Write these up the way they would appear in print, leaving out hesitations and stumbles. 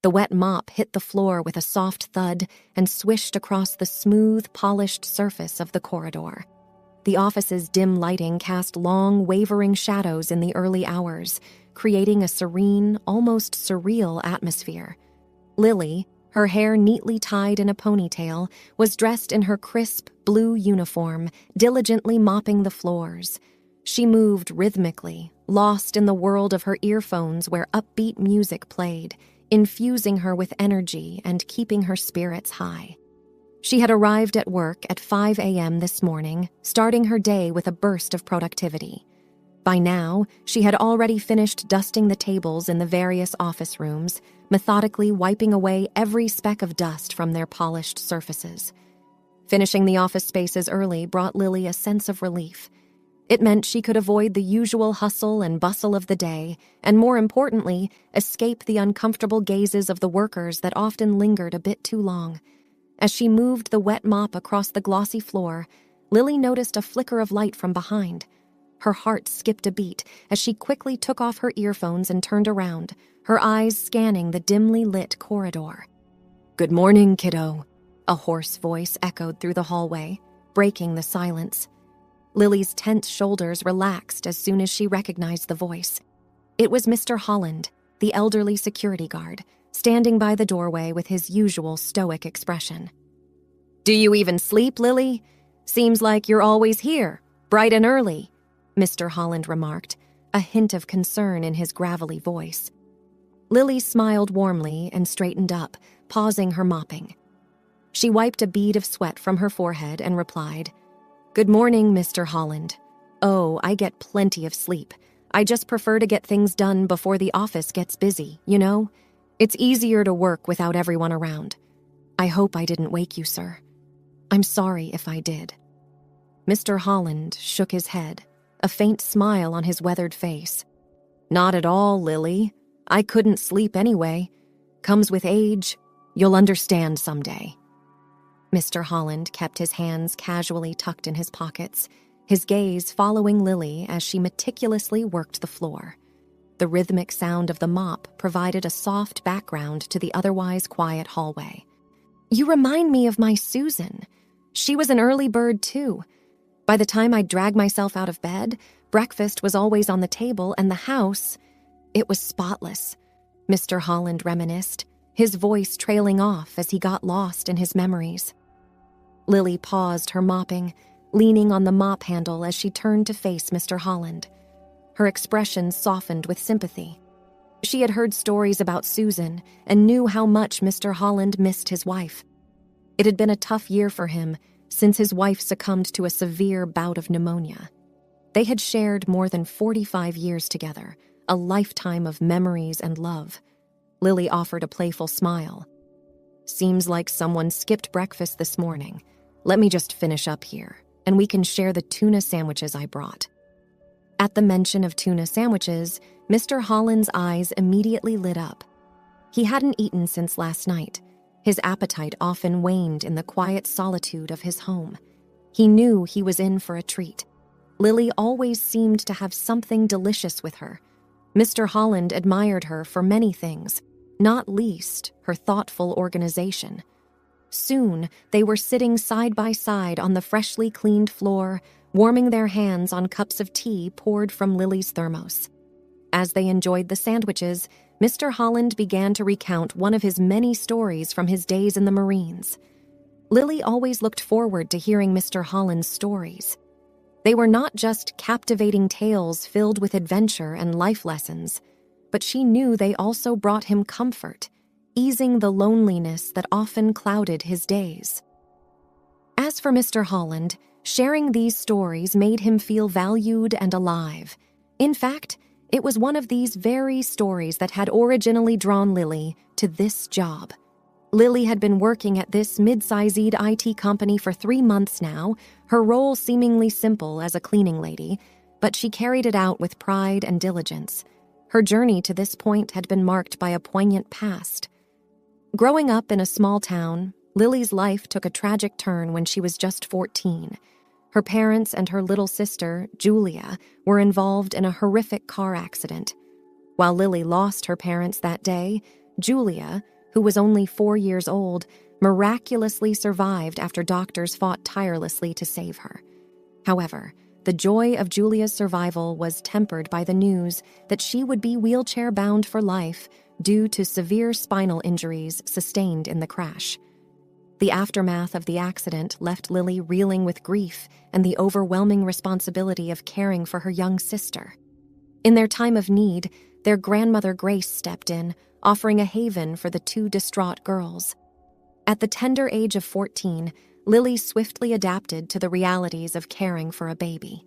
The wet mop hit the floor with a soft thud and swished across the smooth, polished surface of the corridor. The office's dim lighting cast long, wavering shadows in the early hours, creating a serene, almost surreal atmosphere. Lily, her hair neatly tied in a ponytail, was dressed in her crisp, blue uniform, diligently mopping the floors. She moved rhythmically, lost in the world of her earphones where upbeat music played, infusing her with energy and keeping her spirits high. She had arrived at work at 5 a.m. this morning, starting her day with a burst of productivity. By now, she had already finished dusting the tables in the various office rooms, methodically wiping away every speck of dust from their polished surfaces. Finishing the office spaces early brought Lily a sense of relief. It meant she could avoid the usual hustle and bustle of the day, and more importantly, escape the uncomfortable gazes of the workers that often lingered a bit too long. As she moved the wet mop across the glossy floor, Lily noticed a flicker of light from behind. Her heart skipped a beat as she quickly took off her earphones and turned around, her eyes scanning the dimly lit corridor. "Good morning, kiddo," a hoarse voice echoed through the hallway, breaking the silence. Lily's tense shoulders relaxed as soon as she recognized the voice. It was Mr. Holland, the elderly security guard, standing by the doorway with his usual stoic expression. "Do you even sleep, Lily? Seems like you're always here, bright and early," Mr. Holland remarked, a hint of concern in his gravelly voice. Lily smiled warmly and straightened up, pausing her mopping. She wiped a bead of sweat from her forehead and replied, "Good morning, Mr. Holland. Oh, I get plenty of sleep. I just prefer to get things done before the office gets busy, you know? It's easier to work without everyone around. I hope I didn't wake you, sir. I'm sorry if I did." Mr. Holland shook his head, a faint smile on his weathered face. "Not at all, Lily. I couldn't sleep anyway. Comes with age. You'll understand someday." Mr. Holland kept his hands casually tucked in his pockets, his gaze following Lily as she meticulously worked the floor. The rhythmic sound of the mop provided a soft background to the otherwise quiet hallway. "You remind me of my Susan. She was an early bird, too. By the time I'd drag myself out of bed, breakfast was always on the table and the house, it was spotless," Mr. Holland reminisced, his voice trailing off as he got lost in his memories. Lily paused her mopping, leaning on the mop handle as she turned to face Mr. Holland. Her expression softened with sympathy. She had heard stories about Susan and knew how much Mr. Holland missed his wife. It had been a tough year for him since his wife succumbed to a severe bout of pneumonia. They had shared more than 45 years together, a lifetime of memories and love. Lily offered a playful smile. "Seems like someone skipped breakfast this morning. Let me just finish up here, and we can share the tuna sandwiches I brought." At the mention of tuna sandwiches, Mr. Holland's eyes immediately lit up. He hadn't eaten since last night. His appetite often waned in the quiet solitude of his home. He knew he was in for a treat. Lily always seemed to have something delicious with her. Mr. Holland admired her for many things, not least her thoughtful organization. Soon, they were sitting side by side on the freshly cleaned floor, warming their hands on cups of tea poured from Lily's thermos. As they enjoyed the sandwiches, Mr. Holland began to recount one of his many stories from his days in the Marines. Lily always looked forward to hearing Mr. Holland's stories. They were not just captivating tales filled with adventure and life lessons, but she knew they also brought him comfort, easing the loneliness that often clouded his days. As for Mr. Holland, sharing these stories made him feel valued and alive. In fact, it was one of these very stories that had originally drawn Lily to this job. Lily had been working at this mid-sized IT company for 3 months now, her role seemingly simple as a cleaning lady, but she carried it out with pride and diligence. Her journey to this point had been marked by a poignant past. Growing up in a small town, Lily's life took a tragic turn when she was just 14. Her parents and her little sister, Julia, were involved in a horrific car accident. While Lily lost her parents that day, Julia, who was only 4 years old, miraculously survived after doctors fought tirelessly to save her. However, the joy of Julia's survival was tempered by the news that she would be wheelchair-bound for life due to severe spinal injuries sustained in the crash. The aftermath of the accident left Lily reeling with grief and the overwhelming responsibility of caring for her young sister. In their time of need, their grandmother Grace stepped in, offering a haven for the two distraught girls. At the tender age of 14, Lily swiftly adapted to the realities of caring for a baby.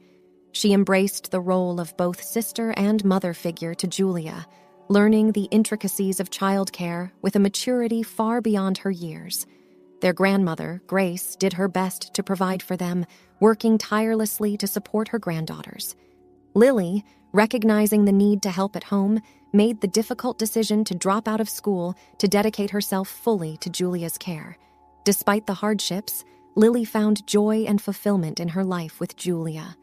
She embraced the role of both sister and mother figure to Julia, learning the intricacies of childcare with a maturity far beyond her years. Their grandmother, Grace, did her best to provide for them, working tirelessly to support her granddaughters. Lily, recognizing the need to help at home, made the difficult decision to drop out of school to dedicate herself fully to Julia's care. Despite the hardships, Lily found joy and fulfillment in her life with Julia.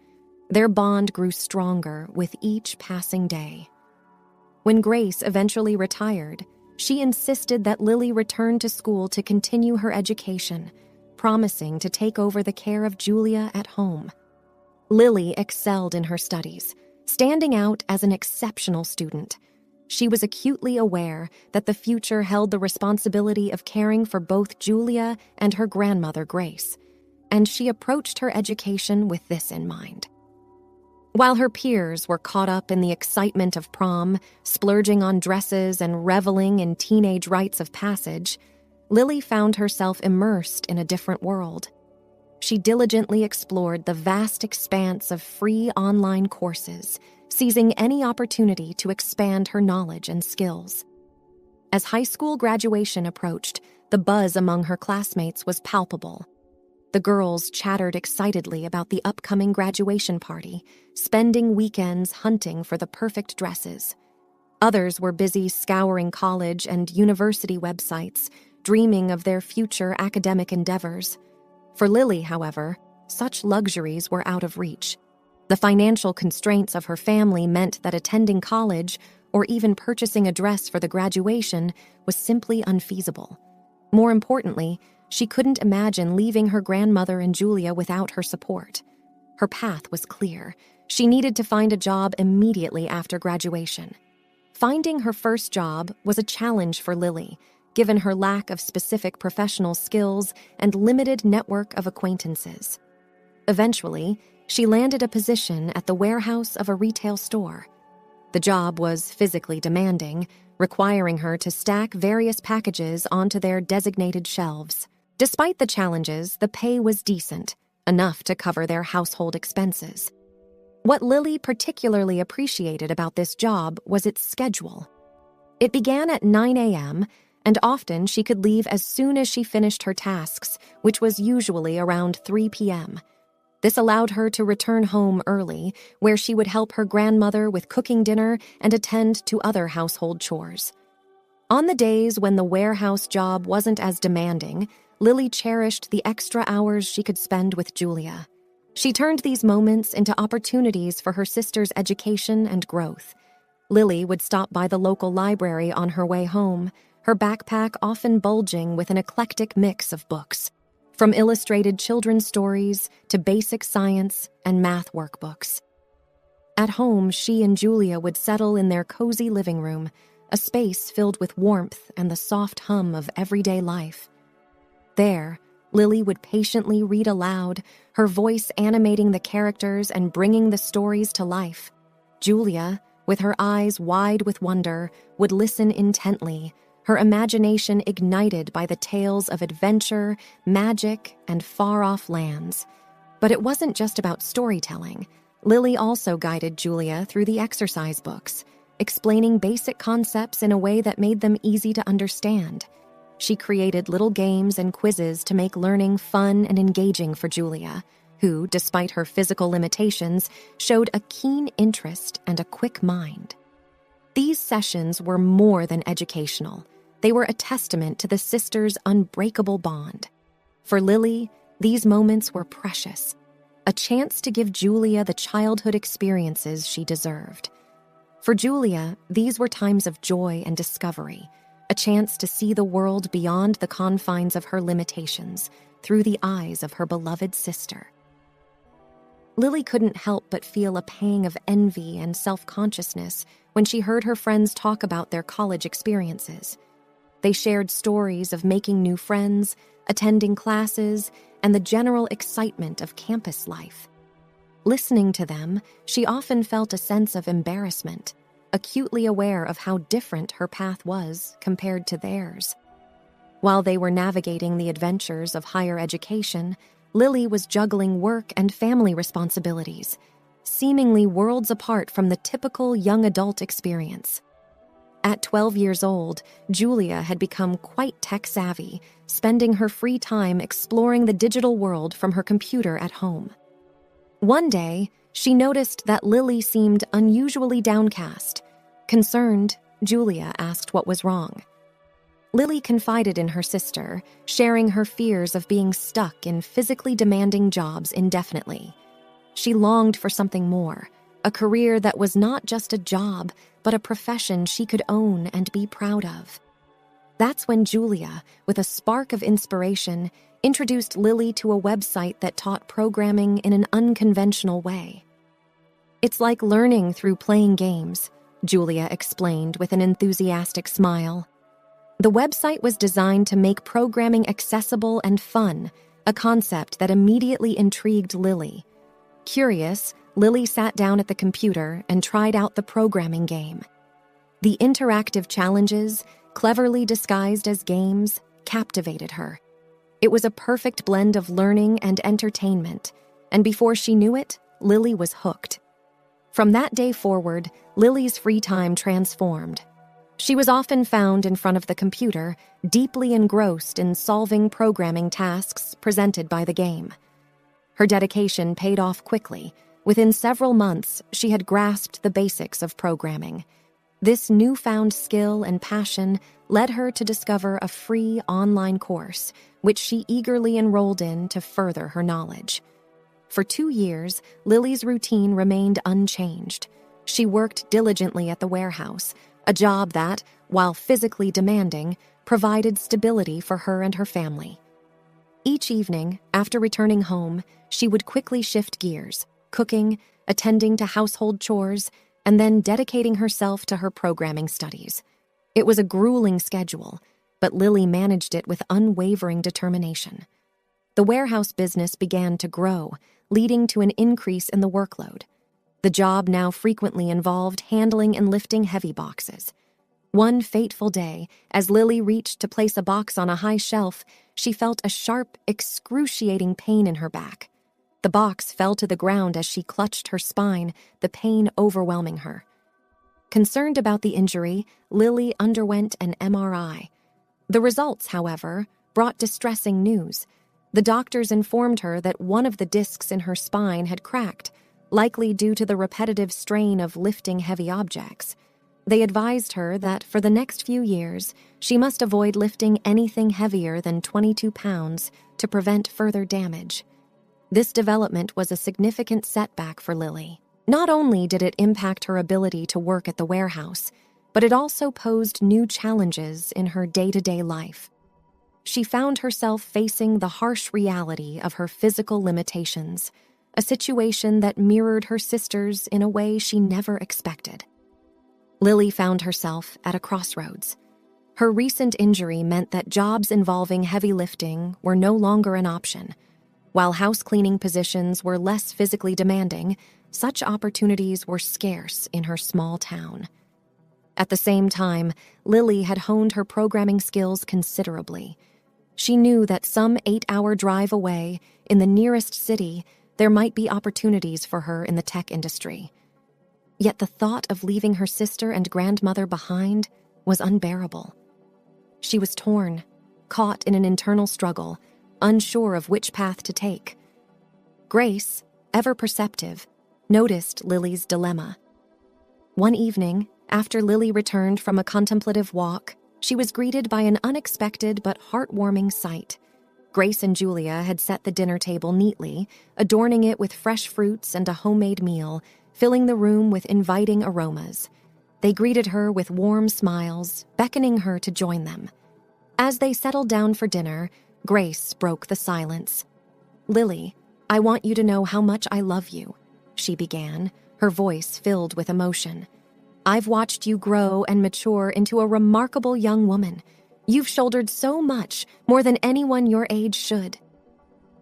Their bond grew stronger with each passing day. When Grace eventually retired, she insisted that Lily return to school to continue her education, promising to take over the care of Julia at home. Lily excelled in her studies, standing out as an exceptional student. She was acutely aware that the future held the responsibility of caring for both Julia and her grandmother Grace, and she approached her education with this in mind. While her peers were caught up in the excitement of prom, splurging on dresses and reveling in teenage rites of passage, Lily found herself immersed in a different world. She diligently explored the vast expanse of free online courses, seizing any opportunity to expand her knowledge and skills. As high school graduation approached, the buzz among her classmates was palpable. The girls chattered excitedly about the upcoming graduation party, spending weekends hunting for the perfect dresses. Others were busy scouring college and university websites, dreaming of their future academic endeavors. For Lily, however, such luxuries were out of reach. The financial constraints of her family meant that attending college, or even purchasing a dress for the graduation, was simply unfeasible. More importantly, she couldn't imagine leaving her grandmother and Julia without her support. Her path was clear. She needed to find a job immediately after graduation. Finding her first job was a challenge for Lily, given her lack of specific professional skills and limited network of acquaintances. Eventually, she landed a position at the warehouse of a retail store. The job was physically demanding, requiring her to stack various packages onto their designated shelves. Despite the challenges, the pay was decent, enough to cover their household expenses. What Lily particularly appreciated about this job was its schedule. It began at 9 a.m., and often she could leave as soon as she finished her tasks, which was usually around 3 p.m. This allowed her to return home early, where she would help her grandmother with cooking dinner and attend to other household chores. On the days when the warehouse job wasn't as demanding, Lily cherished the extra hours she could spend with Julia. She turned these moments into opportunities for her sister's education and growth. Lily would stop by the local library on her way home, her backpack often bulging with an eclectic mix of books, from illustrated children's stories to basic science and math workbooks. At home, she and Julia would settle in their cozy living room, a space filled with warmth and the soft hum of everyday life. There, Lily would patiently read aloud, her voice animating the characters and bringing the stories to life. Julia, with her eyes wide with wonder, would listen intently, her imagination ignited by the tales of adventure, magic, and far-off lands. But it wasn't just about storytelling. Lily also guided Julia through the exercise books, explaining basic concepts in a way that made them easy to understand. She created little games and quizzes to make learning fun and engaging for Julia, who, despite her physical limitations, showed a keen interest and a quick mind. These sessions were more than educational. They were a testament to the sisters' unbreakable bond. For Lily, these moments were precious, a chance to give Julia the childhood experiences she deserved. For Julia, these were times of joy and discovery, a chance to see the world beyond the confines of her limitations through the eyes of her beloved sister. Lily couldn't help but feel a pang of envy and self-consciousness when she heard her friends talk about their college experiences. They shared stories of making new friends, attending classes, and the general excitement of campus life. Listening to them, she often felt a sense of embarrassment, acutely aware of how different her path was compared to theirs. While they were navigating the adventures of higher education, Lily was juggling work and family responsibilities, seemingly worlds apart from the typical young adult experience. At 12 years old, Julia had become quite tech-savvy, spending her free time exploring the digital world from her computer at home. One day, she noticed that Lily seemed unusually downcast. Concerned, Julia asked what was wrong. Lily confided in her sister, sharing her fears of being stuck in physically demanding jobs indefinitely. She longed for something more, a career that was not just a job, but a profession she could own and be proud of. That's when Julia, with a spark of inspiration, introduced Lily to a website that taught programming in an unconventional way. "It's like learning through playing games," Julia explained with an enthusiastic smile. The website was designed to make programming accessible and fun, a concept that immediately intrigued Lily. Curious, Lily sat down at the computer and tried out the programming game. The interactive challenges, cleverly disguised as games, captivated her. It was a perfect blend of learning and entertainment, and before she knew it, Lily was hooked. From that day forward, Lily's free time transformed. She was often found in front of the computer, deeply engrossed in solving programming tasks presented by the game. Her dedication paid off quickly. Within several months, she had grasped the basics of programming. This newfound skill and passion led her to discover a free online course, which she eagerly enrolled in to further her knowledge. For 2 years, Lily's routine remained unchanged. She worked diligently at the warehouse, a job that, while physically demanding, provided stability for her and her family. Each evening, after returning home, she would quickly shift gears, cooking, attending to household chores, and then dedicating herself to her programming studies. It was a grueling schedule, but Lily managed it with unwavering determination. The warehouse business began to grow, leading to an increase in the workload. The job now frequently involved handling and lifting heavy boxes. One fateful day, as Lily reached to place a box on a high shelf, she felt a sharp, excruciating pain in her back. The box fell to the ground as she clutched her spine, the pain overwhelming her. Concerned about the injury, Lily underwent an MRI. The results, however, brought distressing news. The doctors informed her that one of the discs in her spine had cracked, likely due to the repetitive strain of lifting heavy objects. They advised her that for the next few years, she must avoid lifting anything heavier than 22 pounds to prevent further damage. This development was a significant setback for Lily. Not only did it impact her ability to work at the warehouse, but it also posed new challenges in her day-to-day life. She found herself facing the harsh reality of her physical limitations, a situation that mirrored her sister's in a way she never expected. Lily found herself at a crossroads. Her recent injury meant that jobs involving heavy lifting were no longer an option. While house cleaning positions were less physically demanding, such opportunities were scarce in her small town. At the same time, Lily had honed her programming skills considerably. She knew that some 8-hour drive away, in the nearest city, there might be opportunities for her in the tech industry. Yet the thought of leaving her sister and grandmother behind was unbearable. She was torn, caught in an internal struggle, unsure of which path to take. Grace, ever perceptive, noticed Lily's dilemma. One evening, after Lily returned from a contemplative walk, she was greeted by an unexpected but heartwarming sight. Grace and Julia had set the dinner table neatly, adorning it with fresh fruits and a homemade meal, filling the room with inviting aromas. They greeted her with warm smiles, beckoning her to join them. As they settled down for dinner, Grace broke the silence. "Lily, I want you to know how much I love you," she began, her voice filled with emotion. "I've watched you grow and mature into a remarkable young woman. You've shouldered so much, more than anyone your age should."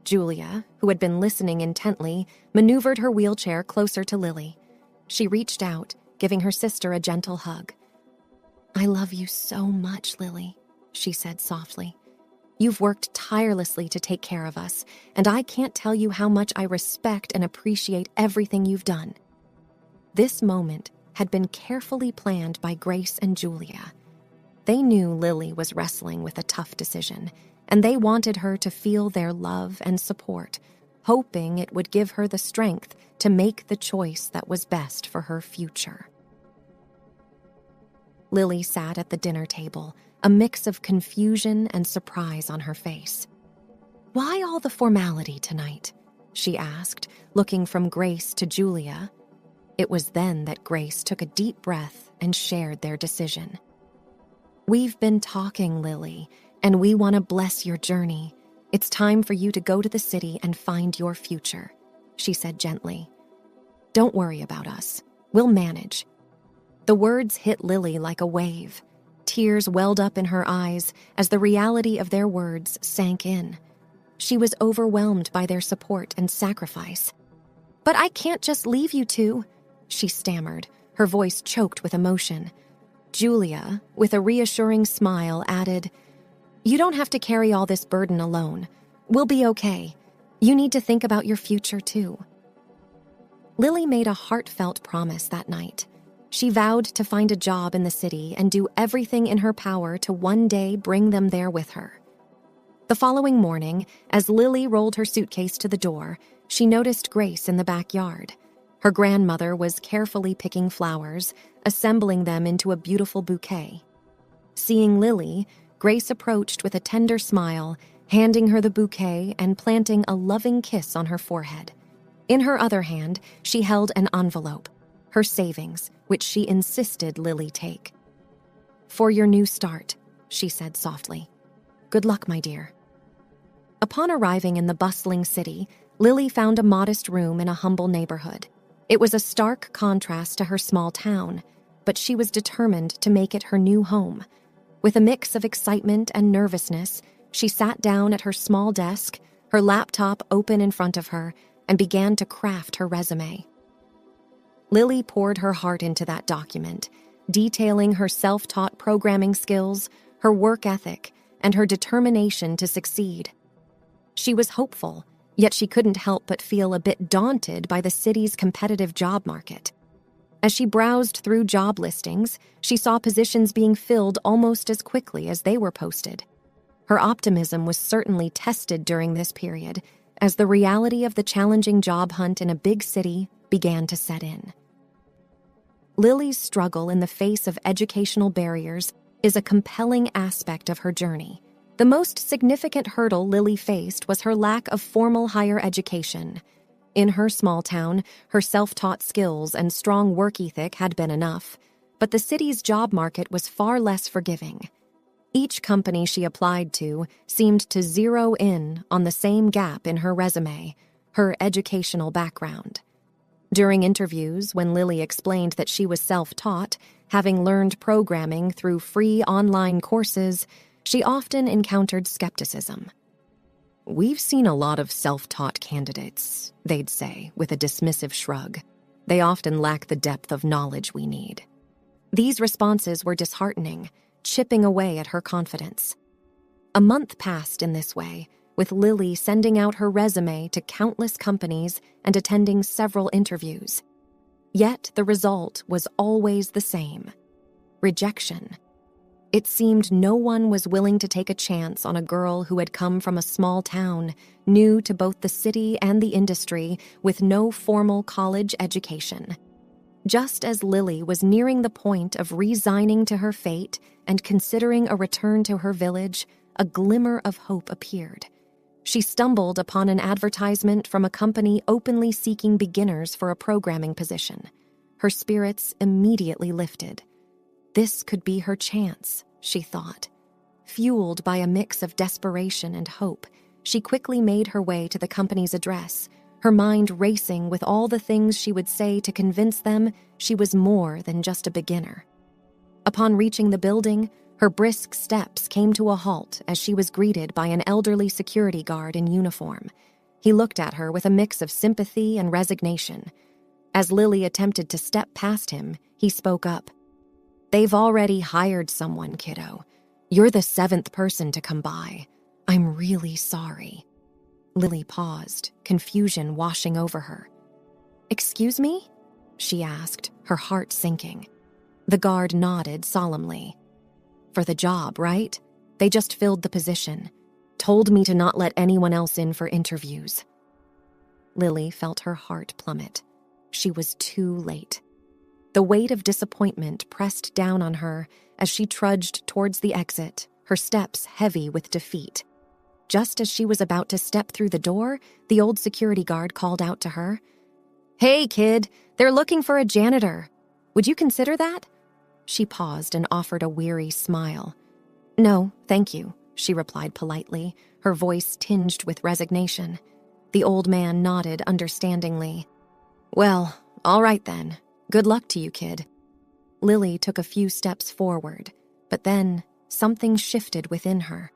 Julia, who had been listening intently, maneuvered her wheelchair closer to Lily. She reached out, giving her sister a gentle hug. "I love you so much, Lily," she said softly. "You've worked tirelessly to take care of us, and I can't tell you how much I respect and appreciate everything you've done." This moment had been carefully planned by Grace and Julia. They knew Lily was wrestling with a tough decision, and they wanted her to feel their love and support, hoping it would give her the strength to make the choice that was best for her future. Lily sat at the dinner table, a mix of confusion and surprise on her face. "Why all the formality tonight?" she asked, looking from Grace to Julia. It was then that Grace took a deep breath and shared their decision. "We've been talking, Lily, and we want to bless your journey. It's time for you to go to the city and find your future," she said gently. "Don't worry about us. We'll manage." The words hit Lily like a wave. Tears welled up in her eyes as the reality of their words sank in. She was overwhelmed by their support and sacrifice. "But I can't just leave you two," she stammered, her voice choked with emotion. Julia, with a reassuring smile, added, "You don't have to carry all this burden alone. We'll be okay. You need to think about your future, too." Lily made a heartfelt promise that night. She vowed to find a job in the city and do everything in her power to one day bring them there with her. The following morning, as Lily rolled her suitcase to the door, she noticed Grace in the backyard. Her grandmother was carefully picking flowers, assembling them into a beautiful bouquet. Seeing Lily, Grace approached with a tender smile, handing her the bouquet and planting a loving kiss on her forehead. In her other hand, she held an envelope, her savings, which she insisted Lily take. "For your new start," she said softly. "Good luck, my dear." Upon arriving in the bustling city, Lily found a modest room in a humble neighborhood. It was a stark contrast to her small town, but she was determined to make it her new home. With a mix of excitement and nervousness, she sat down at her small desk, her laptop open in front of her, and began to craft her resume. Lily poured her heart into that document, detailing her self-taught programming skills, her work ethic, and her determination to succeed. She was hopeful, yet she couldn't help but feel a bit daunted by the city's competitive job market. As she browsed through job listings, she saw positions being filled almost as quickly as they were posted. Her optimism was certainly tested during this period, as the reality of the challenging job hunt in a big city began to set in. Lily's struggle in the face of educational barriers is a compelling aspect of her journey. The most significant hurdle Lily faced was her lack of formal higher education. In her small town, her self-taught skills and strong work ethic had been enough, but the city's job market was far less forgiving. Each company she applied to seemed to zero in on the same gap in her resume, her educational background. During interviews, when Lily explained that she was self-taught, having learned programming through free online courses, she often encountered skepticism. "We've seen a lot of self-taught candidates," they'd say, with a dismissive shrug. "They often lack the depth of knowledge we need." These responses were disheartening, chipping away at her confidence. A month passed in this way, with Lily sending out her resume to countless companies and attending several interviews. Yet the result was always the same: rejection. It seemed no one was willing to take a chance on a girl who had come from a small town, new to both the city and the industry, with no formal college education. Just as Lily was nearing the point of resigning to her fate and considering a return to her village, a glimmer of hope appeared. She stumbled upon an advertisement from a company openly seeking beginners for a programming position. Her spirits immediately lifted. This could be her chance, she thought. Fueled by a mix of desperation and hope, she quickly made her way to the company's address, her mind racing with all the things she would say to convince them she was more than just a beginner. Upon reaching the building, her brisk steps came to a halt as she was greeted by an elderly security guard in uniform. He looked at her with a mix of sympathy and resignation. As Lily attempted to step past him, he spoke up. "They've already hired someone, kiddo. You're the 7th person to come by. I'm really sorry." Lily paused, confusion washing over her. "Excuse me?" she asked, her heart sinking. The guard nodded solemnly. "For the job, right? They just filled the position. Told me to not let anyone else in for interviews." Lily felt her heart plummet. She was too late. The weight of disappointment pressed down on her as she trudged towards the exit, her steps heavy with defeat. Just as she was about to step through the door, the old security guard called out to her, "Hey, kid, they're looking for a janitor. Would you consider that?" She paused and offered a weary smile. "No, thank you," she replied politely, her voice tinged with resignation. The old man nodded understandingly. "Well, all right then. Good luck to you, kid." Lily took a few steps forward, but then something shifted within her.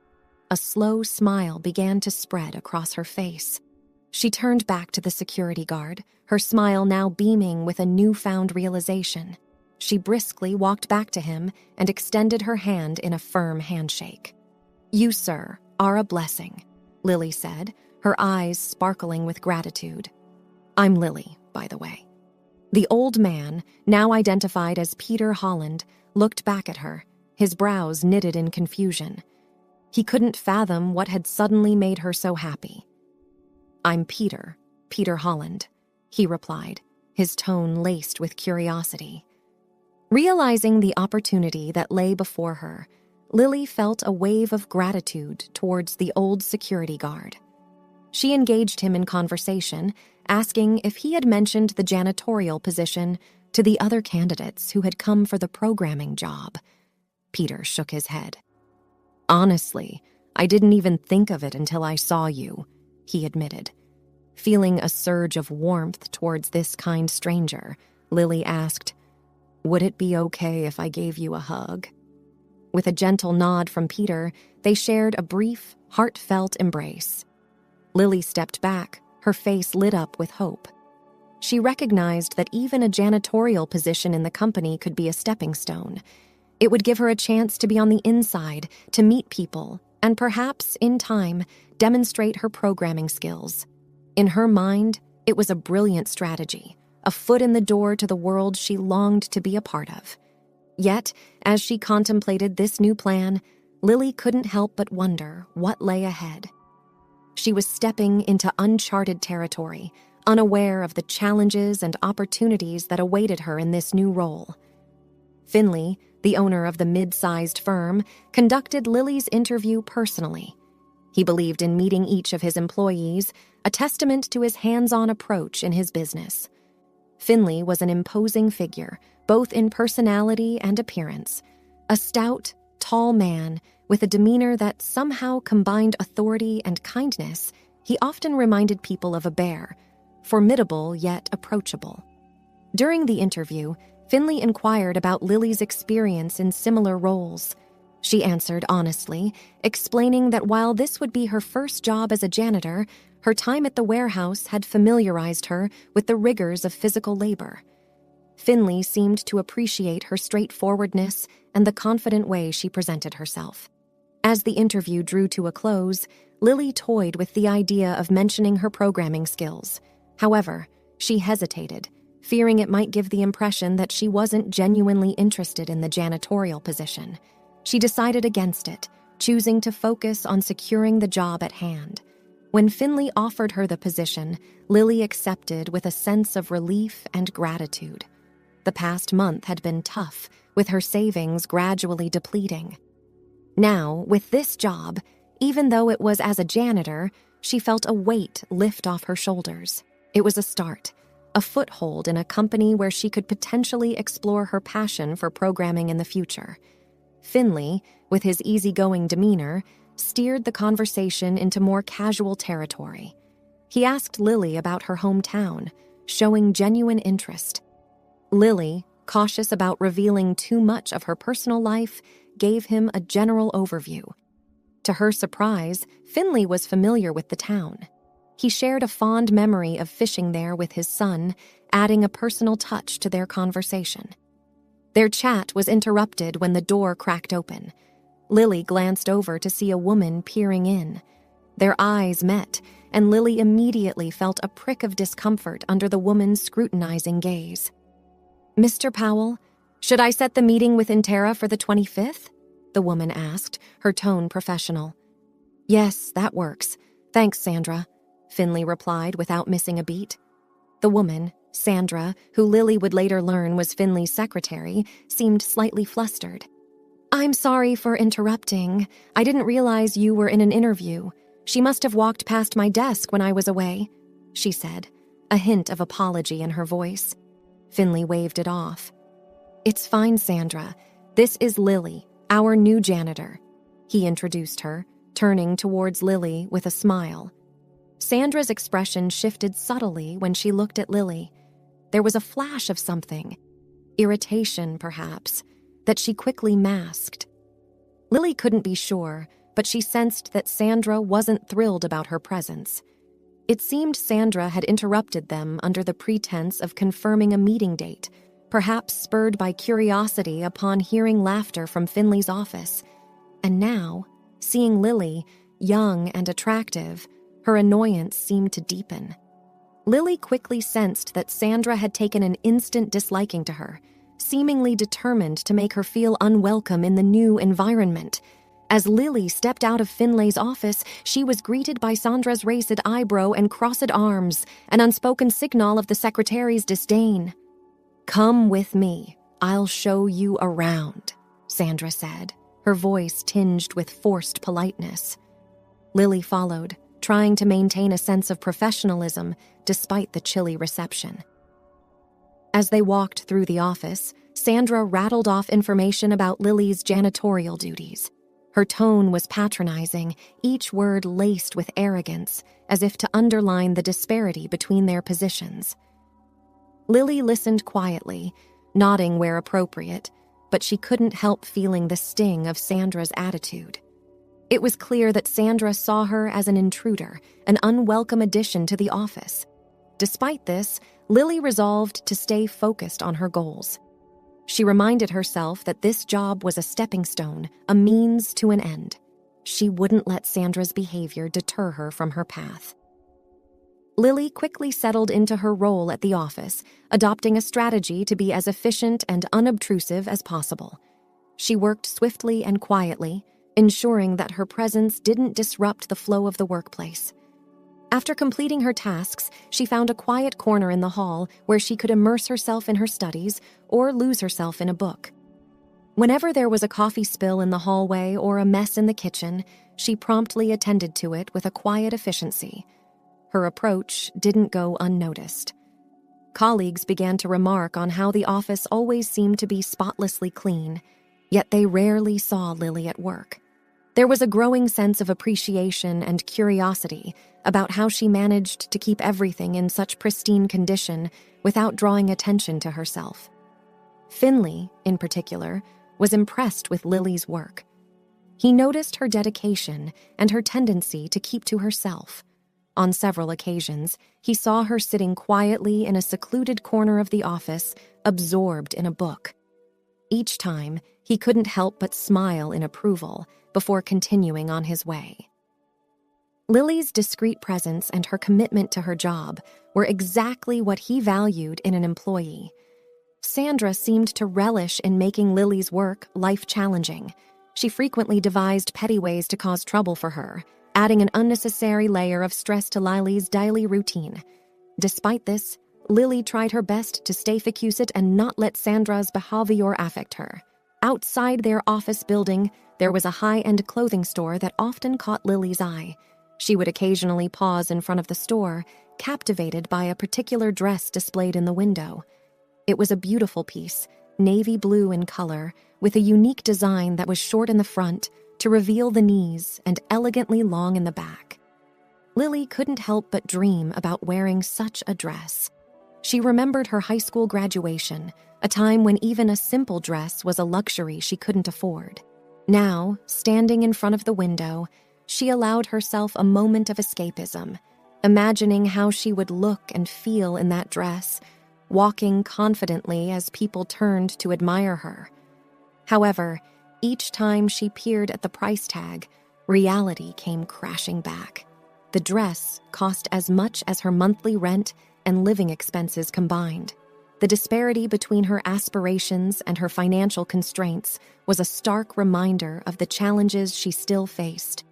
A slow smile began to spread across her face. She turned back to the security guard, her smile now beaming with a newfound realization. She briskly walked back to him and extended her hand in a firm handshake. "You, sir, are a blessing," Lily said, her eyes sparkling with gratitude. "I'm Lily, by the way." The old man, now identified as Peter Holland, looked back at her, his brows knitted in confusion. He couldn't fathom what had suddenly made her so happy. "I'm Peter Holland," he replied, his tone laced with curiosity. Realizing the opportunity that lay before her, Lily felt a wave of gratitude towards the old security guard. She engaged him in conversation, asking if he had mentioned the janitorial position to the other candidates who had come for the programming job. Peter shook his head. "Honestly, I didn't even think of it until I saw you," he admitted. Feeling a surge of warmth towards this kind stranger, Lily asked, "Would it be okay if I gave you a hug?" With a gentle nod from Peter, they shared a brief, heartfelt embrace. Lily stepped back, her face lit up with hope. She recognized that even a janitorial position in the company could be a stepping stone. It would give her a chance to be on the inside, to meet people, and perhaps, in time, demonstrate her programming skills. In her mind, it was a brilliant strategy, a foot in the door to the world she longed to be a part of. Yet, as she contemplated this new plan, Lily couldn't help but wonder what lay ahead. She was stepping into uncharted territory, unaware of the challenges and opportunities that awaited her in this new role. Finley, the owner of the mid-sized firm, conducted Lily's interview personally. He believed in meeting each of his employees, a testament to his hands-on approach in his business. Finley was an imposing figure, both in personality and appearance. A stout, tall man with a demeanor that somehow combined authority and kindness, he often reminded people of a bear, formidable yet approachable. During the interview, Finley inquired about Lily's experience in similar roles. She answered honestly, explaining that while this would be her first job as a janitor, her time at the warehouse had familiarized her with the rigors of physical labor. Finley seemed to appreciate her straightforwardness and the confident way she presented herself. As the interview drew to a close, Lily toyed with the idea of mentioning her programming skills. However, she hesitated, fearing it might give the impression that she wasn't genuinely interested in the janitorial position. She decided against it, choosing to focus on securing the job at hand. When Finley offered her the position, Lily accepted with a sense of relief and gratitude. The past month had been tough, with her savings gradually depleting. Now, with this job, even though it was as a janitor, she felt a weight lift off her shoulders. It was a start, a foothold in a company where she could potentially explore her passion for programming in the future. Finley, with his easygoing demeanor, steered the conversation into more casual territory. He asked Lily about her hometown, showing genuine interest. Lily, cautious about revealing too much of her personal life, gave him a general overview. To her surprise, Finley was familiar with the town. He shared a fond memory of fishing there with his son, adding a personal touch to their conversation. Their chat was interrupted when the door cracked open. Lily glanced over to see a woman peering in. Their eyes met, and Lily immediately felt a prick of discomfort under the woman's scrutinizing gaze. "Mr. Powell, should I set the meeting with Intera for the 25th? The woman asked, her tone professional. "Yes, that works. Thanks, Sandra," Finley replied without missing a beat. The woman, Sandra, who Lily would later learn was Finley's secretary, seemed slightly flustered. "I'm sorry for interrupting. I didn't realize you were in an interview. She must have walked past my desk when I was away," she said, a hint of apology in her voice. Finley waved it off. "It's fine, Sandra. This is Lily, our new janitor," he introduced her, turning towards Lily with a smile. Sandra's expression shifted subtly when she looked at Lily. There was a flash of something, irritation perhaps, that she quickly masked. Lily couldn't be sure, but she sensed that Sandra wasn't thrilled about her presence. It seemed Sandra had interrupted them under the pretense of confirming a meeting date, perhaps spurred by curiosity upon hearing laughter from Finley's office. And now, seeing Lily, young and attractive, her annoyance seemed to deepen. Lily quickly sensed that Sandra had taken an instant disliking to her, seemingly determined to make her feel unwelcome in the new environment. As Lily stepped out of Finlay's office, she was greeted by Sandra's raised eyebrow and crossed arms, an unspoken signal of the secretary's disdain. "Come with me. I'll show you around," Sandra said, her voice tinged with forced politeness. Lily followed, trying to maintain a sense of professionalism despite the chilly reception. As they walked through the office, Sandra rattled off information about Lily's janitorial duties. Her tone was patronizing, each word laced with arrogance, as if to underline the disparity between their positions. Lily listened quietly, nodding where appropriate, but she couldn't help feeling the sting of Sandra's attitude. It was clear that Sandra saw her as an intruder, an unwelcome addition to the office. Despite this, Lily resolved to stay focused on her goals. She reminded herself that this job was a stepping stone, a means to an end. She wouldn't let Sandra's behavior deter her from her path. Lily quickly settled into her role at the office, adopting a strategy to be as efficient and unobtrusive as possible. She worked swiftly and quietly, ensuring that her presence didn't disrupt the flow of the workplace. After completing her tasks, she found a quiet corner in the hall where she could immerse herself in her studies or lose herself in a book. Whenever there was a coffee spill in the hallway or a mess in the kitchen, she promptly attended to it with a quiet efficiency. Her approach didn't go unnoticed. Colleagues began to remark on how the office always seemed to be spotlessly clean, yet they rarely saw Lily at work. There was a growing sense of appreciation and curiosity about how she managed to keep everything in such pristine condition without drawing attention to herself. Finley, in particular, was impressed with Lily's work. He noticed her dedication and her tendency to keep to herself. On several occasions, he saw her sitting quietly in a secluded corner of the office, absorbed in a book. Each time, he couldn't help but smile in approval before continuing on his way. Lily's discreet presence and her commitment to her job were exactly what he valued in an employee. Sandra seemed to relish in making Lily's work life-challenging. She frequently devised petty ways to cause trouble for her, adding an unnecessary layer of stress to Lily's daily routine. Despite this, Lily tried her best to stay focused and not let Sandra's behavior affect her. Outside their office building, there was a high-end clothing store that often caught Lily's eye. She would occasionally pause in front of the store, captivated by a particular dress displayed in the window. It was a beautiful piece, navy blue in color, with a unique design that was short in the front to reveal the knees and elegantly long in the back. Lily couldn't help but dream about wearing such a dress. She remembered her high school graduation, a time when even a simple dress was a luxury she couldn't afford. Now, standing in front of the window, she allowed herself a moment of escapism, imagining how she would look and feel in that dress, walking confidently as people turned to admire her. However, each time she peered at the price tag, reality came crashing back. The dress cost as much as her monthly rent and living expenses combined. The disparity between her aspirations and her financial constraints was a stark reminder of the challenges she still faced.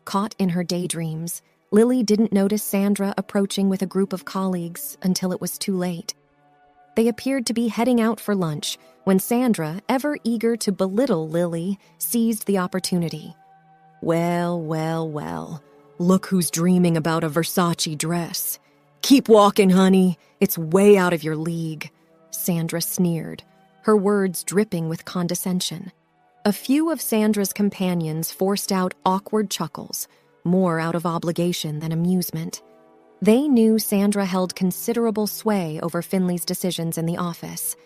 Caught in her daydreams, Lily didn't notice Sandra approaching with a group of colleagues until it was too late. They appeared to be heading out for lunch when Sandra, ever eager to belittle Lily, seized the opportunity. "Well, well, well. Look who's dreaming about a Versace dress. Keep walking, honey. It's way out of your league," Sandra sneered, her words dripping with condescension. A few of Sandra's companions forced out awkward chuckles, more out of obligation than amusement. They knew Sandra held considerable sway over Finley's decisions in the office.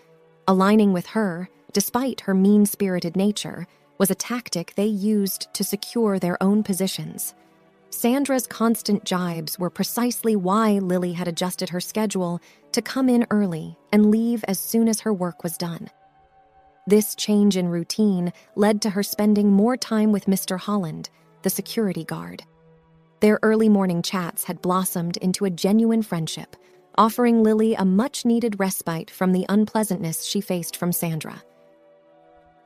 Aligning with her, despite her mean-spirited nature, was a tactic they used to secure their own positions. Sandra's constant jibes were precisely why Lily had adjusted her schedule to come in early and leave as soon as her work was done. This change in routine led to her spending more time with Mr. Holland, the security guard. Their early morning chats had blossomed into a genuine friendship, offering Lily a much-needed respite from the unpleasantness she faced from Sandra.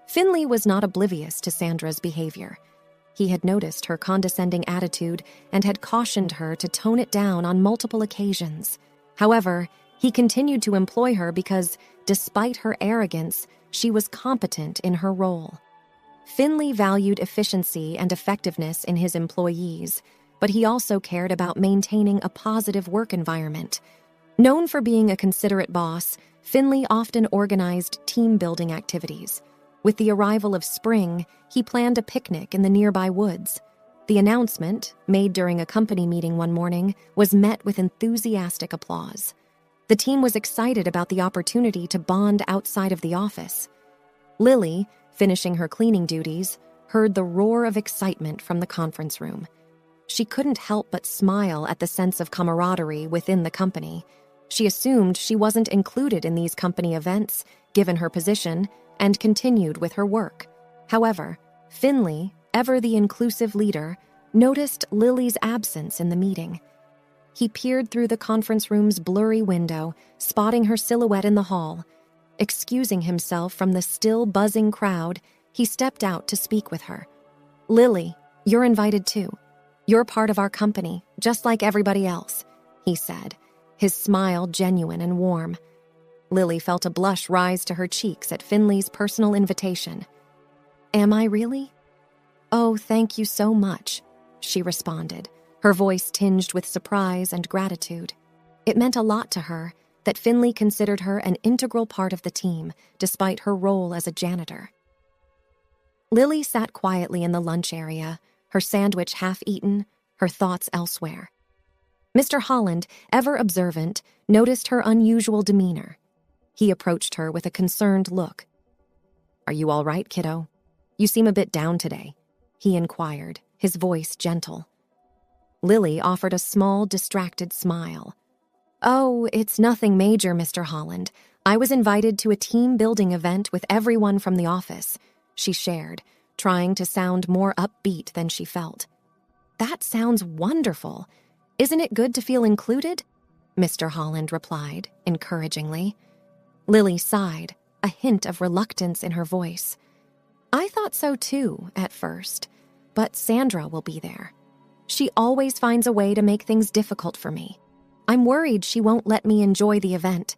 Finley was not oblivious to Sandra's behavior. He had noticed her condescending attitude and had cautioned her to tone it down on multiple occasions. However, he continued to employ her because, despite her arrogance, she was competent in her role. Finley valued efficiency and effectiveness in his employees, but he also cared about maintaining a positive work environment. Known for being a considerate boss, Finley often organized team-building activities. With the arrival of spring, he planned a picnic in the nearby woods. The announcement, made during a company meeting one morning, was met with enthusiastic applause. The team was excited about the opportunity to bond outside of the office. Lily, finishing her cleaning duties, heard the roar of excitement from the conference room. She couldn't help but smile at the sense of camaraderie within the company. She assumed she wasn't included in these company events, given her position, and continued with her work. However, Finley, ever the inclusive leader, noticed Lily's absence in the meeting. He peered through the conference room's blurry window, spotting her silhouette in the hall. Excusing himself from the still buzzing crowd, he stepped out to speak with her. "Lily, you're invited too. You're part of our company, just like everybody else," he said, his smile genuine and warm. Lily felt a blush rise to her cheeks at Finley's personal invitation. "Am I really?" "Oh, thank you so much," she responded, her voice tinged with surprise and gratitude. It meant a lot to her that Finley considered her an integral part of the team, despite her role as a janitor. Lily sat quietly in the lunch area, her sandwich half-eaten, her thoughts elsewhere. Mr. Holland, ever observant, noticed her unusual demeanor. He approached her with a concerned look. "Are you all right, kiddo? You seem a bit down today," he inquired, his voice gentle. Lily offered a small, distracted smile. "Oh, it's nothing major, Mr. Holland. I was invited to a team-building event with everyone from the office," she shared, trying to sound more upbeat than she felt. "That sounds wonderful. Isn't it good to feel included?" Mr. Holland replied, encouragingly. Lily sighed, a hint of reluctance in her voice. "I thought so too, at first, but Sandra will be there. She always finds a way to make things difficult for me. I'm worried she won't let me enjoy the event."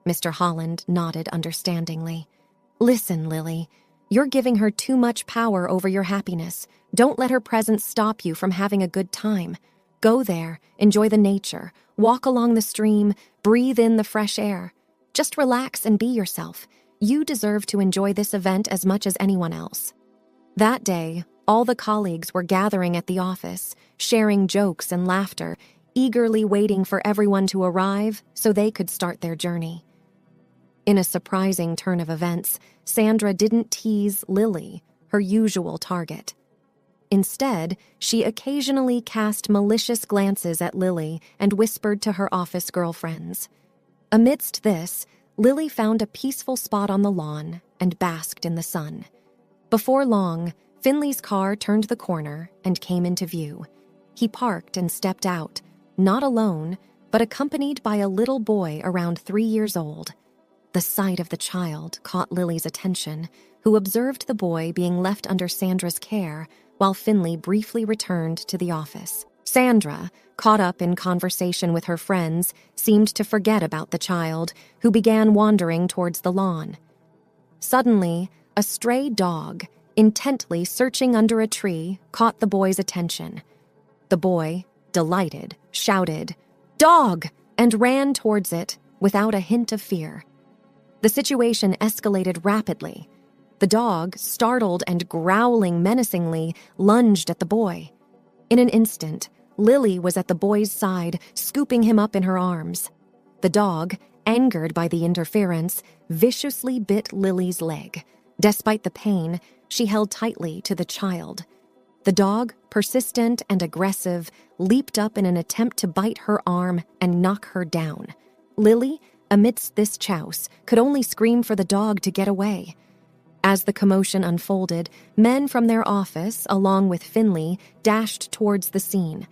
Mr. Holland nodded understandingly. "Listen, Lily, you're giving her too much power over your happiness. Don't let her presence stop you from having a good time. Go there, enjoy the nature, walk along the stream, breathe in the fresh air. Just relax and be yourself. You deserve to enjoy this event as much as anyone else." That day, all the colleagues were gathering at the office, sharing jokes and laughter, eagerly waiting for everyone to arrive so they could start their journey. In a surprising turn of events, Sandra didn't tease Lily, her usual target. Instead, she occasionally cast malicious glances at Lily and whispered to her office girlfriends. Amidst this, Lily found a peaceful spot on the lawn and basked in the sun. Before long, Finley's car turned the corner and came into view. He parked and stepped out, not alone, but accompanied by a little boy around 3 years old. The sight of the child caught Lily's attention, who observed the boy being left under Sandra's care while Finley briefly returned to the office. Sandra, caught up in conversation with her friends, seemed to forget about the child, who began wandering towards the lawn. Suddenly, a stray dog, intently searching under a tree, caught the boy's attention. The boy, delighted, shouted, "Dog!" and ran towards it without a hint of fear. The situation escalated rapidly. The dog, startled and growling menacingly, lunged at the boy. In an instant, Lily was at the boy's side, scooping him up in her arms. The dog, angered by the interference, viciously bit Lily's leg. Despite the pain, she held tightly to the child. The dog, persistent and aggressive, leaped up in an attempt to bite her arm and knock her down. Lily, amidst this chouse, could only scream for the dog to get away. As the commotion unfolded, men from their office, along with Finley, dashed towards the scene.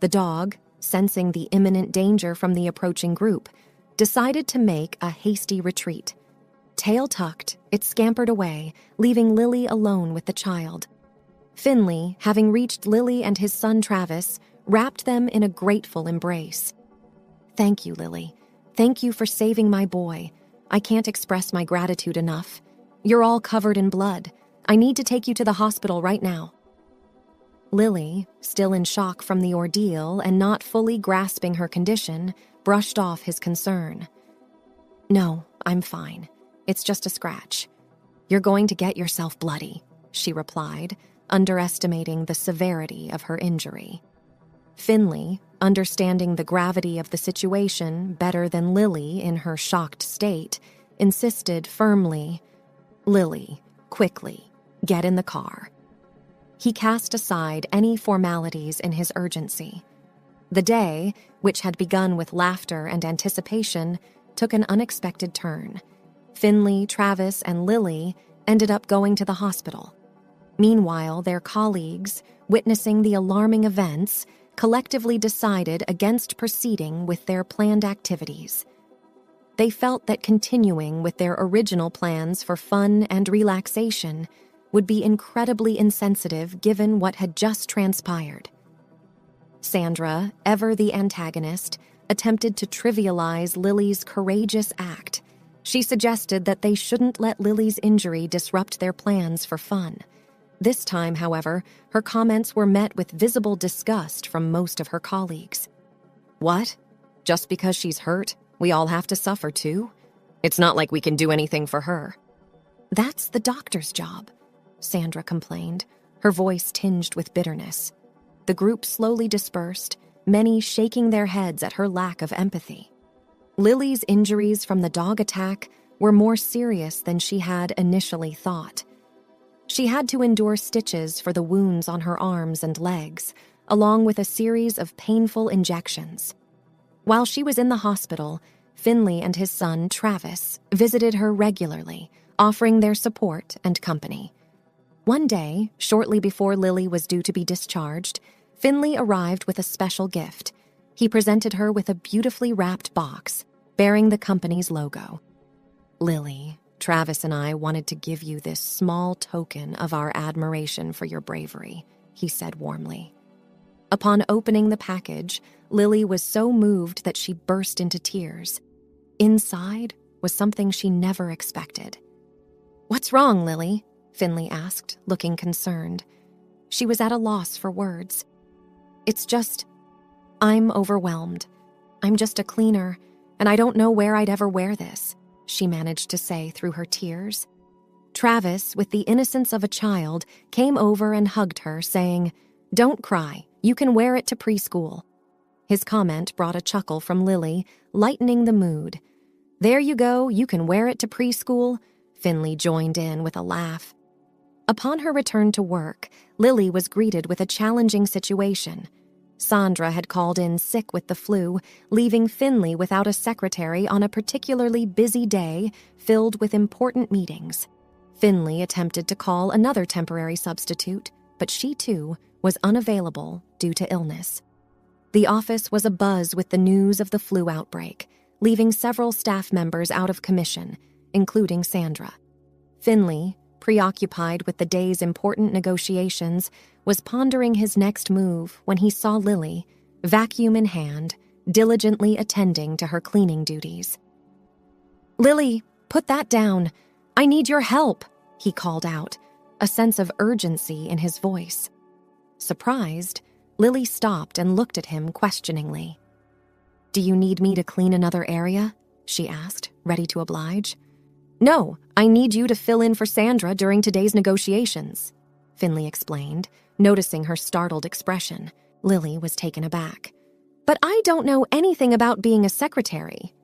The dog, sensing the imminent danger from the approaching group, decided to make a hasty retreat. Tail tucked, it scampered away, leaving Lily alone with the child. Finley, having reached Lily and his son Travis, wrapped them in a grateful embrace. "Thank you, Lily. Thank you for saving my boy. I can't express my gratitude enough. You're all covered in blood. I need to take you to the hospital right now." Lily, still in shock from the ordeal and not fully grasping her condition, brushed off his concern. "No, I'm fine. It's just a scratch." "You're going to get yourself bloody," she replied, underestimating the severity of her injury. Finley, understanding the gravity of the situation better than Lily in her shocked state, insisted firmly, "Lily, quickly, get in the car." He cast aside any formalities in his urgency. The day, which had begun with laughter and anticipation, took an unexpected turn. Finley, Travis, and Lily ended up going to the hospital. Meanwhile, their colleagues, witnessing the alarming events, collectively decided against proceeding with their planned activities. They felt that continuing with their original plans for fun and relaxation would be incredibly insensitive given what had just transpired. Sandra, ever the antagonist, attempted to trivialize Lily's courageous act. She suggested that they shouldn't let Lily's injury disrupt their plans for fun. This time, however, her comments were met with visible disgust from most of her colleagues. "What? Just because she's hurt, we all have to suffer too? It's not like we can do anything for her." "That's the doctor's job," Sandra complained, her voice tinged with bitterness. The group slowly dispersed, many shaking their heads at her lack of empathy. Lily's injuries from the dog attack were more serious than she had initially thought. She had to endure stitches for the wounds on her arms and legs, along with a series of painful injections. While she was in the hospital, Finley and his son, Travis, visited her regularly, offering their support and company. One day, shortly before Lily was due to be discharged, Finley arrived with a special gift. He presented her with a beautifully wrapped box, bearing the company's logo. "Lily, Travis and I wanted to give you this small token of our admiration for your bravery," he said warmly. Upon opening the package, Lily was so moved that she burst into tears. Inside was something she never expected. "What's wrong, Lily?" Finley asked, looking concerned. She was at a loss for words. "It's just, "I'm overwhelmed. I'm just a cleaner, and I don't know where I'd ever wear this," she managed to say through her tears. Travis, with the innocence of a child, came over and hugged her, saying, "Don't cry. You can wear it to preschool." His comment brought a chuckle from Lily, lightening the mood. "There you go, you can wear it to preschool," Finley joined in with a laugh. Upon her return to work, Lily was greeted with a challenging situation. Sandra had called in sick with the flu, leaving Finley without a secretary on a particularly busy day filled with important meetings. Finley attempted to call another temporary substitute, but she too was unavailable due to illness. The office was abuzz with the news of the flu outbreak, leaving several staff members out of commission, including Sandra. Finley, preoccupied with the day's important negotiations, was pondering his next move when he saw Lily, vacuum in hand, diligently attending to her cleaning duties. "Lily, put that down. I need your help," he called out, a sense of urgency in his voice. Surprised, Lily stopped and looked at him questioningly. "Do you need me to clean another area?" she asked, ready to oblige. "No, I need you to fill in for Sandra during today's negotiations," Finley explained, noticing her startled expression. Lily was taken aback. "But I don't know anything about being a secretary."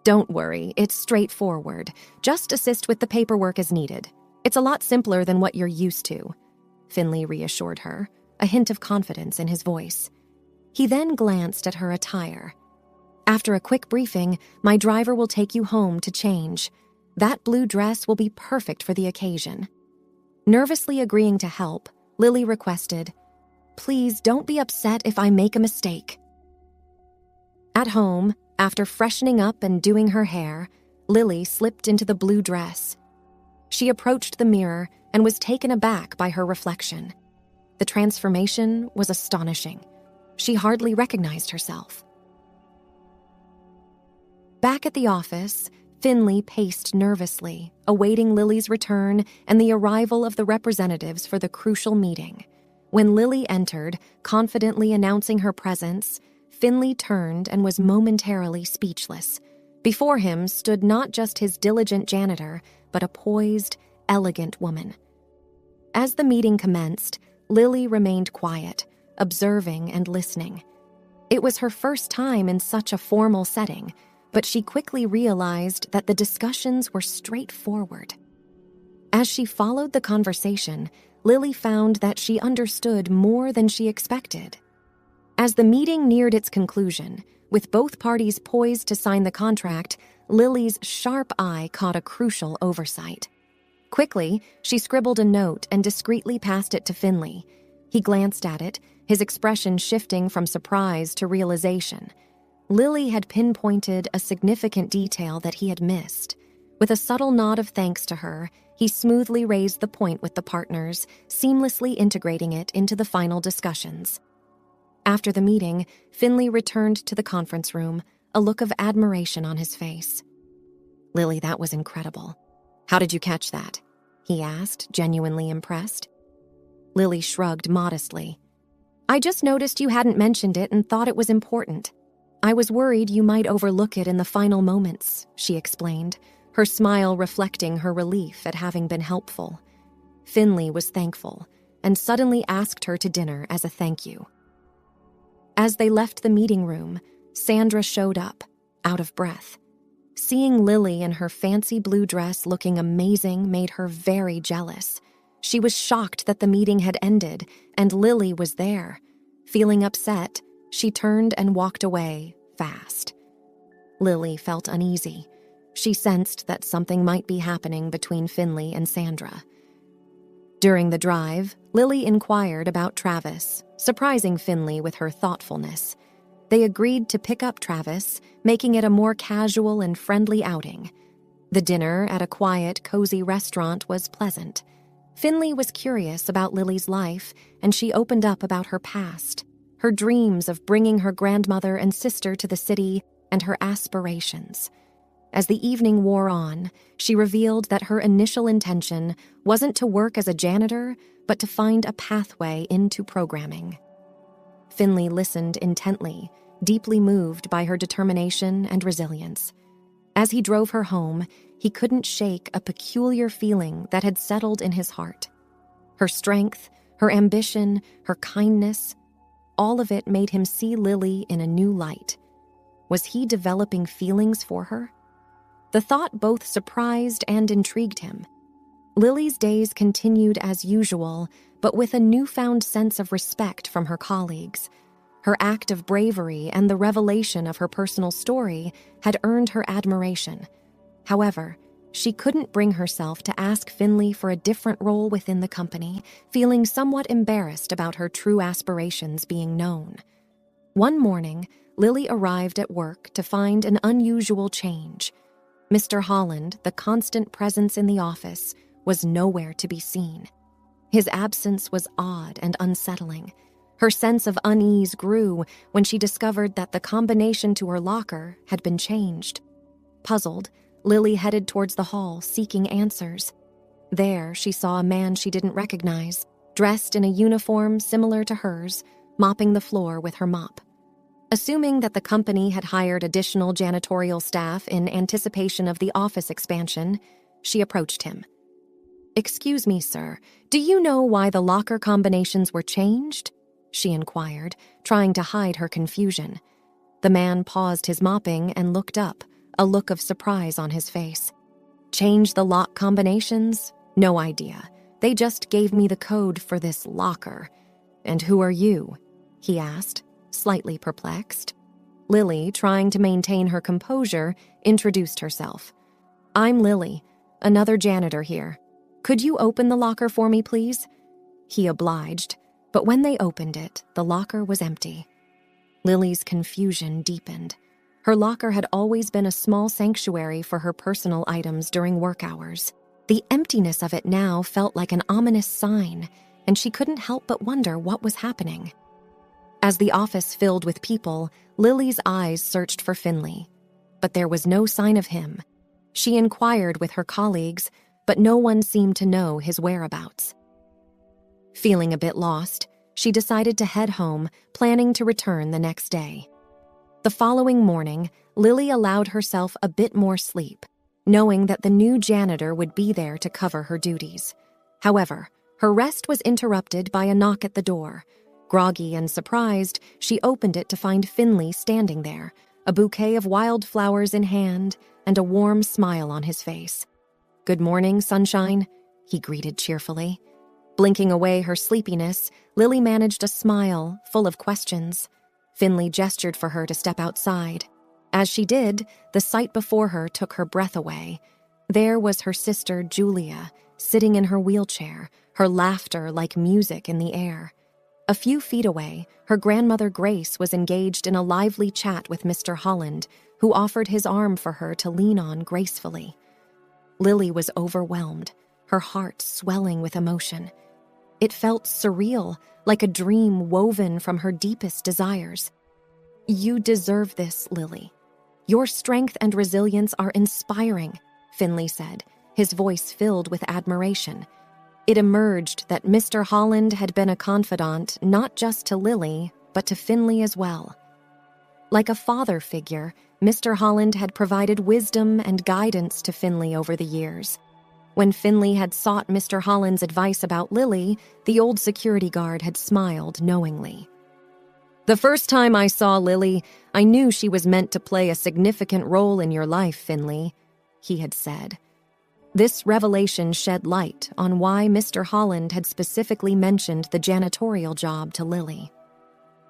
"Don't worry, it's straightforward. Just assist with the paperwork as needed. It's a lot simpler than what you're used to," Finley reassured her, a hint of confidence in his voice. He then glanced at her attire. "After a quick briefing, my driver will take you home to change. That blue dress will be perfect for the occasion." Nervously agreeing to help, Lily requested, "Please don't be upset if I make a mistake." At home, after freshening up and doing her hair, Lily slipped into the blue dress. She approached the mirror and was taken aback by her reflection. The transformation was astonishing. She hardly recognized herself. Back at the office, Finley paced nervously, awaiting Lily's return and the arrival of the representatives for the crucial meeting. When Lily entered, confidently announcing her presence, Finley turned and was momentarily speechless. Before him stood not just his diligent janitor, but a poised, elegant woman. As the meeting commenced, Lily remained quiet, observing and listening. It was her first time in such a formal setting, but she quickly realized that the discussions were straightforward. As she followed the conversation, Lily found that she understood more than she expected. As the meeting neared its conclusion, with both parties poised to sign the contract, Lily's sharp eye caught a crucial oversight. Quickly, she scribbled a note and discreetly passed it to Finley. He glanced at it, his expression shifting from surprise to realization. Lily had pinpointed a significant detail that he had missed. With a subtle nod of thanks to her, he smoothly raised the point with the partners, seamlessly integrating it into the final discussions. After the meeting, Finley returned to the conference room, a look of admiration on his face. "Lily, that was incredible. How did you catch that?" he asked, genuinely impressed. Lily shrugged modestly. "I just noticed you hadn't mentioned it and thought it was important. I was worried you might overlook it in the final moments," she explained, her smile reflecting her relief at having been helpful. Finley was thankful and suddenly asked her to dinner as a thank you. As they left the meeting room, Sandra showed up, out of breath. Seeing Lily in her fancy blue dress looking amazing made her very jealous. She was shocked that the meeting had ended and Lily was there. Feeling upset, she turned and walked away, fast. Lily felt uneasy. She sensed that something might be happening between Finley and Sandra. During the drive, Lily inquired about Travis, surprising Finley with her thoughtfulness. They agreed to pick up Travis, making it a more casual and friendly outing. The dinner at a quiet, cozy restaurant was pleasant. Finley was curious about Lily's life, and she opened up about her past, her dreams of bringing her grandmother and sister to the city, and her aspirations. As the evening wore on, she revealed that her initial intention wasn't to work as a janitor, but to find a pathway into programming. Finley listened intently, deeply moved by her determination and resilience. As he drove her home, he couldn't shake a peculiar feeling that had settled in his heart. Her strength, her ambition, her kindness, all of it made him see Lily in a new light. Was he developing feelings for her? The thought both surprised and intrigued him. Lily's days continued as usual, but with a newfound sense of respect from her colleagues. Her act of bravery and the revelation of her personal story had earned her admiration. However, she couldn't bring herself to ask Finley for a different role within the company, feeling somewhat embarrassed about her true aspirations being known. One morning, Lily arrived at work to find an unusual change. Mr. Holland, the constant presence in the office, was nowhere to be seen. His absence was odd and unsettling. Her sense of unease grew when she discovered that the combination to her locker had been changed. Puzzled, Lily headed towards the hall, seeking answers. There, she saw a man she didn't recognize, dressed in a uniform similar to hers, mopping the floor with her mop. Assuming that the company had hired additional janitorial staff in anticipation of the office expansion, she approached him. "Excuse me, sir, do you know why the locker combinations were changed?" she inquired, trying to hide her confusion. The man paused his mopping and looked up, a look of surprise on his face. "Change the lock combinations? No idea. They just gave me the code for this locker. And who are you?" he asked, slightly perplexed. Lily, trying to maintain her composure, introduced herself. "I'm Lily, another janitor here. Could you open the locker for me, please?" He obliged, but when they opened it, the locker was empty. Lily's confusion deepened. Her locker had always been a small sanctuary for her personal items during work hours. The emptiness of it now felt like an ominous sign, and she couldn't help but wonder what was happening. As the office filled with people, Lily's eyes searched for Finley, but there was no sign of him. She inquired with her colleagues, but no one seemed to know his whereabouts. Feeling a bit lost, she decided to head home, planning to return the next day. The following morning, Lily allowed herself a bit more sleep, knowing that the new janitor would be there to cover her duties. However, her rest was interrupted by a knock at the door. Groggy and surprised, she opened it to find Finley standing there, a bouquet of wildflowers in hand and a warm smile on his face. "Good morning, sunshine," he greeted cheerfully. Blinking away her sleepiness, Lily managed a smile full of questions. Finley gestured for her to step outside. As she did, the sight before her took her breath away. There was her sister, Julia, sitting in her wheelchair, her laughter like music in the air. A few feet away, her grandmother Grace was engaged in a lively chat with Mr. Holland, who offered his arm for her to lean on gracefully. Lily was overwhelmed, her heart swelling with emotion. It felt surreal, like a dream woven from her deepest desires. "You deserve this, Lily. Your strength and resilience are inspiring," Finley said, his voice filled with admiration. It emerged that Mr. Holland had been a confidant not just to Lily, but to Finley as well. Like a father figure, Mr. Holland had provided wisdom and guidance to Finley over the years. When Finley had sought Mr. Holland's advice about Lily, the old security guard had smiled knowingly. "The first time I saw Lily, I knew she was meant to play a significant role in your life, Finley," he had said. This revelation shed light on why Mr. Holland had specifically mentioned the janitorial job to Lily.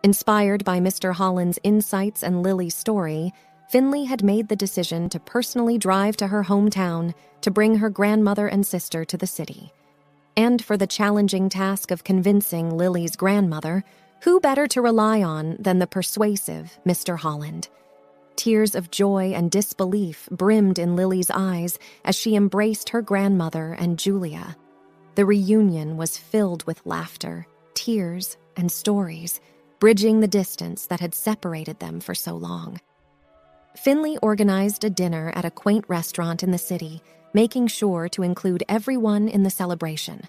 Inspired by Mr. Holland's insights and Lily's story, Finley had made the decision to personally drive to her hometown to bring her grandmother and sister to the city. And for the challenging task of convincing Lily's grandmother, who better to rely on than the persuasive Mr. Holland? Tears of joy and disbelief brimmed in Lily's eyes as she embraced her grandmother and Julia. The reunion was filled with laughter, tears, and stories, bridging the distance that had separated them for so long. Finley organized a dinner at a quaint restaurant in the city, making sure to include everyone in the celebration.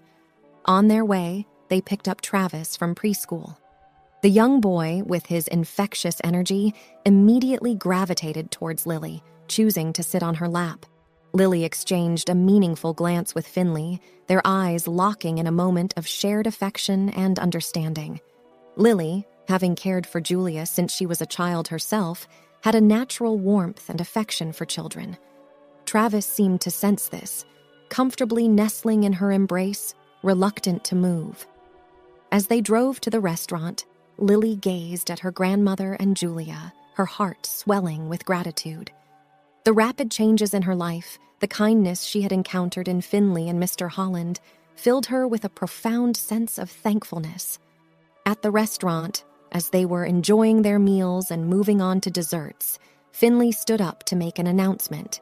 On their way, they picked up Travis from preschool. The young boy, with his infectious energy, immediately gravitated towards Lily, choosing to sit on her lap. Lily exchanged a meaningful glance with Finley, their eyes locking in a moment of shared affection and understanding. Lily, having cared for Julia since she was a child herself, had a natural warmth and affection for children. Travis seemed to sense this, comfortably nestling in her embrace, reluctant to move. As they drove to the restaurant, Lily gazed at her grandmother and Julia, her heart swelling with gratitude. The rapid changes in her life, the kindness she had encountered in Finley and Mr. Holland, filled her with a profound sense of thankfulness. At the restaurant, as they were enjoying their meals and moving on to desserts, Finley stood up to make an announcement.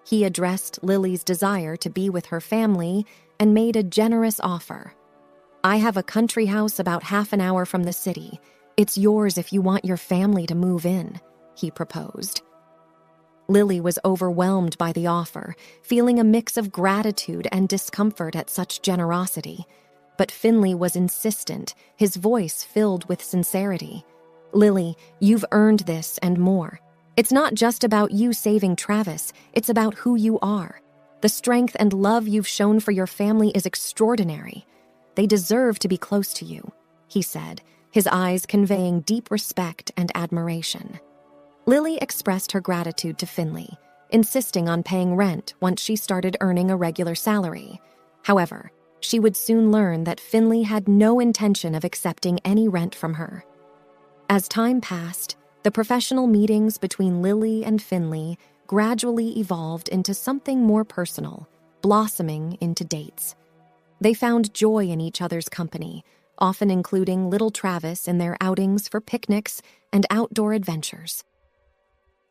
He addressed Lily's desire to be with her family and made a generous offer. "I have a country house about half an hour from the city. It's yours if you want your family to move in," he proposed. Lily was overwhelmed by the offer, feeling a mix of gratitude and discomfort at such generosity. But Finley was insistent, his voice filled with sincerity. "Lily, you've earned this and more. It's not just about you saving Travis, it's about who you are. The strength and love you've shown for your family is extraordinary. They deserve to be close to you," he said, his eyes conveying deep respect and admiration. Lily expressed her gratitude to Finley, insisting on paying rent once she started earning a regular salary. However, she would soon learn that Finley had no intention of accepting any rent from her. As time passed, the professional meetings between Lily and Finley gradually evolved into something more personal, blossoming into dates. They found joy in each other's company, often including little Travis in their outings for picnics and outdoor adventures.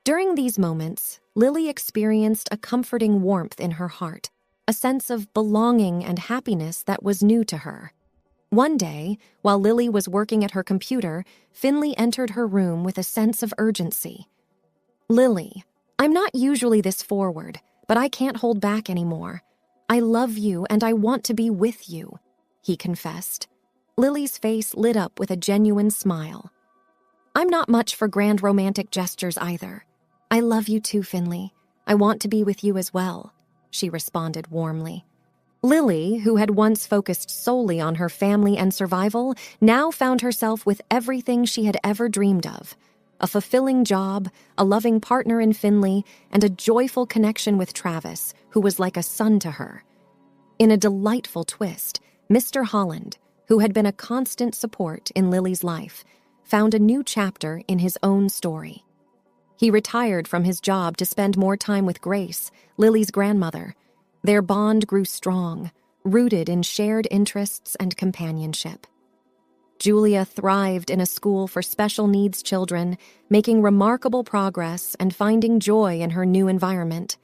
During these moments, Lily experienced a comforting warmth in her heart, a sense of belonging and happiness that was new to her. One day, while Lily was working at her computer, Finley entered her room with a sense of urgency. "Lily, I'm not usually this forward, but I can't hold back anymore. I love you and I want to be with you," he confessed. Lily's face lit up with a genuine smile. "I'm not much for grand romantic gestures either. I love you too, Finley. I want to be with you as well," she responded warmly. Lily, who had once focused solely on her family and survival, now found herself with everything she had ever dreamed of: a fulfilling job, a loving partner in Finley, and a joyful connection with Travis, who was like a son to her. In a delightful twist, Mr. Holland, who had been a constant support in Lily's life, found a new chapter in his own story. He retired from his job to spend more time with Grace, Lily's grandmother. Their bond grew strong, rooted in shared interests and companionship. Julia thrived in a school for special needs children, making remarkable progress and finding joy in her new environment.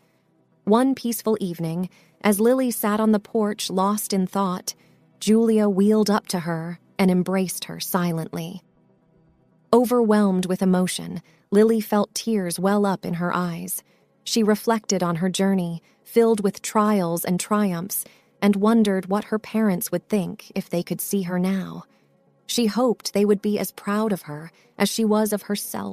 One peaceful evening, as Lily sat on the porch lost in thought, Julia wheeled up to her and embraced her silently. Overwhelmed with emotion, Lily felt tears well up in her eyes. She reflected on her journey, filled with trials and triumphs, and wondered what her parents would think if they could see her now. She hoped they would be as proud of her as she was of herself.